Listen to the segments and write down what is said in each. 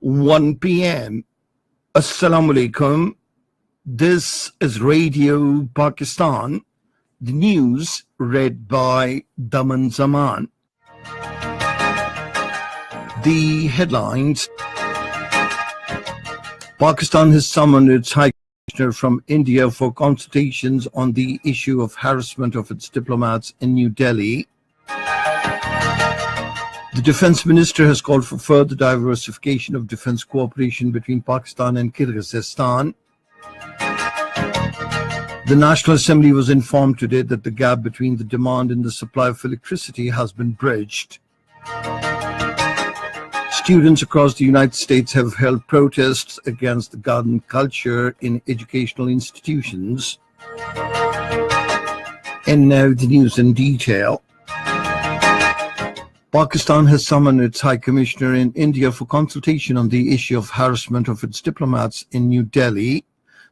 1 p.m. Assalamu alaikum. This is Radio Pakistan. The news read by Daman Zaman. The headlines. Pakistan has summoned its High Commissioner from India for consultations on the issue of harassment of its diplomats in New Delhi. The Defence Minister has called for further diversification of defence cooperation between Pakistan and Kyrgyzstan. The National Assembly was informed today that the gap between the demand and the supply of electricity has been bridged. Students across the United States have held protests against the garden culture in educational institutions. And now the news in detail. Pakistan has summoned its High Commissioner in India for consultation on the issue of harassment of its diplomats in New Delhi.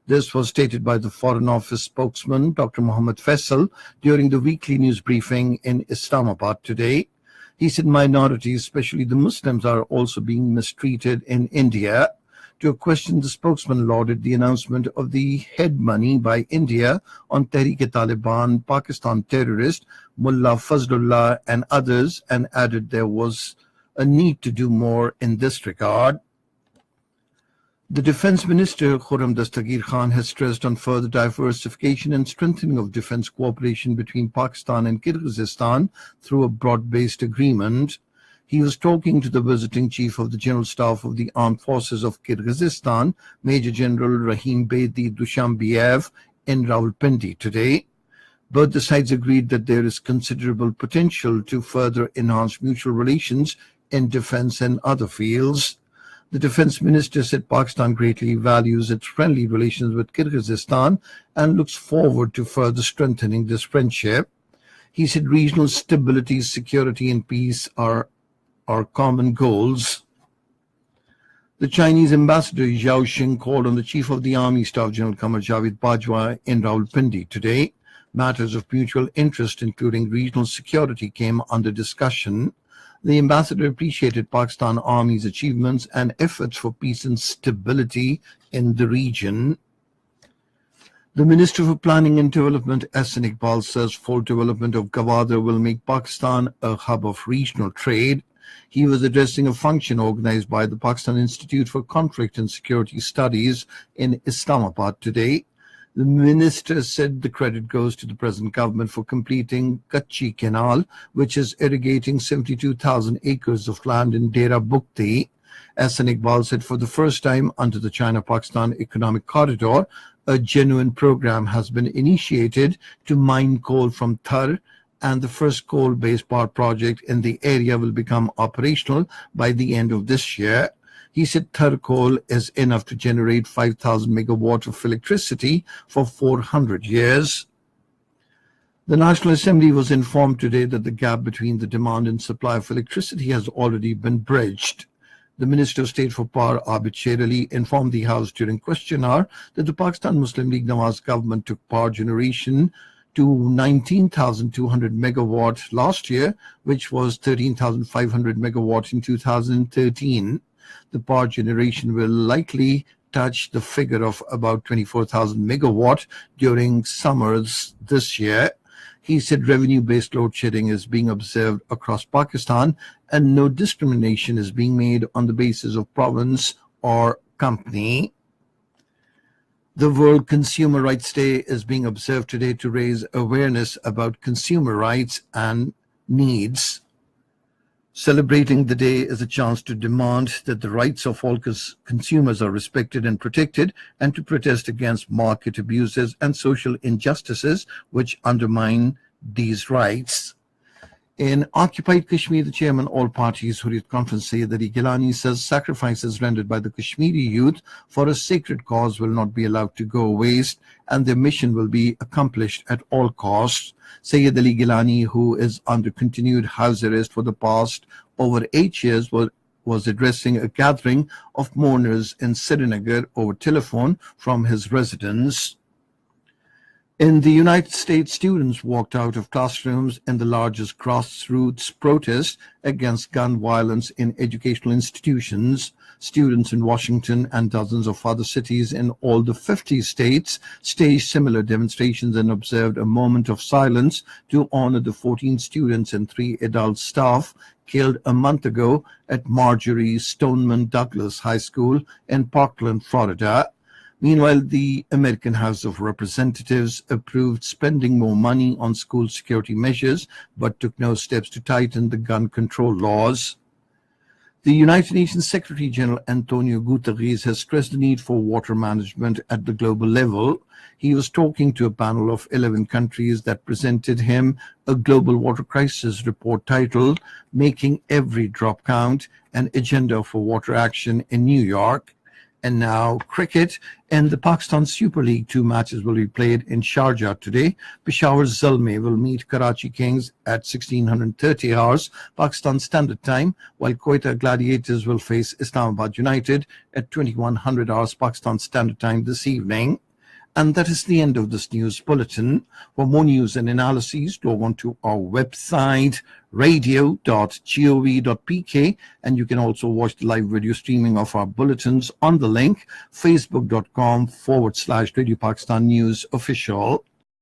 This was stated by the Foreign Office spokesman, Dr. Mohammad Faisal, during the weekly news briefing in Islamabad today. He said minorities, especially the Muslims, are also being mistreated in India. To a question, the spokesman lauded the announcement of the head money by India on Tehreek-e-Taliban, Pakistan terrorist Mullah Fazlullah and others, and added there was a need to do more in this regard. The Defence Minister, Khurram Dastagir Khan, has stressed on further diversification and strengthening of defence cooperation between Pakistan and Kyrgyzstan through a broad-based agreement. He was talking to the visiting Chief of the General Staff of the Armed Forces of Kyrgyzstan, Major General Rahim Bedi Dushanbeyev, in Rawalpindi today. Both the sides agreed that there is considerable potential to further enhance mutual relations in defence and other fields. The Defence Minister said Pakistan greatly values its friendly relations with Kyrgyzstan and looks forward to further strengthening this friendship. He said regional stability, security and peace are common goals. The Chinese ambassador Yao Xing called on the Chief of the Army Staff General Qamar Javed Bajwa in Rawalpindi today. Matters of mutual interest, including regional security, came under discussion. The ambassador appreciated Pakistan Army's achievements and efforts for peace and stability in the region. The Minister for Planning and Development, Ahsan Iqbal, says full development of Gwadar will make Pakistan a hub of regional trade. He was addressing a function organized by the Pakistan Institute for Conflict and Security Studies in Islamabad today. The minister said the credit goes to the present government for completing Kachi Canal, which is irrigating 72,000 acres of land in Dera Bukti. Ahsan Iqbal said for the first time under the China-Pakistan Economic Corridor, a genuine program has been initiated to mine coal from Thar, and the first coal-based power project in the area will become operational by the end of this year. He said Thar coal is enough to generate 5,000 megawatt of electricity for 400 years. The National Assembly was informed today that the gap between the demand and supply of electricity has already been bridged. The Minister of State for Power, Abid Sher Ali, informed the House during question hour that the Pakistan Muslim League Nawaz government took power generation to 19,200 megawatt last year, which was 13,500 megawatt in 2013. The power generation will likely touch the figure of about 24,000 megawatt during summers this year. He said revenue-based load shedding is being observed across Pakistan and no discrimination is being made on the basis of province or company. The World Consumer Rights Day is being observed today to raise awareness about consumer rights and needs. Celebrating the day is a chance to demand that the rights of all consumers are respected and protected, and to protest against market abuses and social injustices which undermine these rights. In occupied Kashmir, the chairman all parties Hurriyat Conference Sayyid Ali Gilani says sacrifices rendered by the Kashmiri youth for a sacred cause will not be allowed to go waste, and their mission will be accomplished at all costs. Sayyid Ali Gilani, who is under continued house arrest for the past over 8 years, was addressing a gathering of mourners in Srinagar over telephone from his residence. In the United States, students walked out of classrooms in the largest grassroots protest against gun violence in educational institutions. Students in Washington and dozens of other cities in all the 50 states staged similar demonstrations and observed a moment of silence to honor the 14 students and 3 adult staff killed a month ago at Marjorie Stoneman Douglas High School in Parkland, Florida. Meanwhile, the American House of Representatives approved spending more money on school security measures, but took no steps to tighten the gun control laws. The United Nations Secretary General Antonio Guterres has stressed the need for water management at the global level. He was talking to a panel of 11 countries that presented him a global water crisis report titled Making Every Drop Count, an agenda for water action in New York. And now cricket. In the Pakistan Super League, 2 matches will be played in Sharjah today. Peshawar Zalmi will meet Karachi Kings at 1630 hours Pakistan Standard Time, while Quetta Gladiators will face Islamabad United at 2100 hours Pakistan Standard Time this evening. And that is the end of this news bulletin. For more news and analyses, log on to our website, radio.gov.pk, and you can also watch the live video streaming of our bulletins on the link, facebook.com/Radio Pakistan News Official.